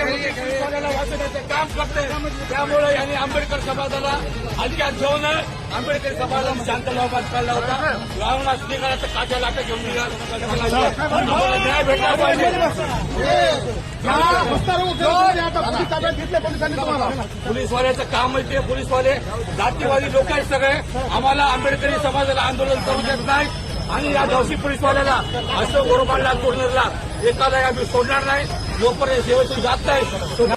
वाचवण्याचं काम करते. त्यामुळे यांनी आंबेडकर समाजाला हलक्यात घेऊन आंबेडकर समाजाला शांत लावण्यात काढला होता. रावणास निघाल्याचं काट्या लाटा घेऊन निघाला. न्याय भेटला पाहिजे. पोलीसवाल्याचं काम आहे ते. पोलीसवाले जातीवादी लोक आहेत सगळे. आम्हाला आंबेडकरी समाजाला आंदोलन करू देत नाही आणि या दहशी पोलीसवाल्याला अशोक गोरबांना सोडणारला एकाला आम्ही सोडणार नाही. जोपर्यंत सेवेतून जात नाही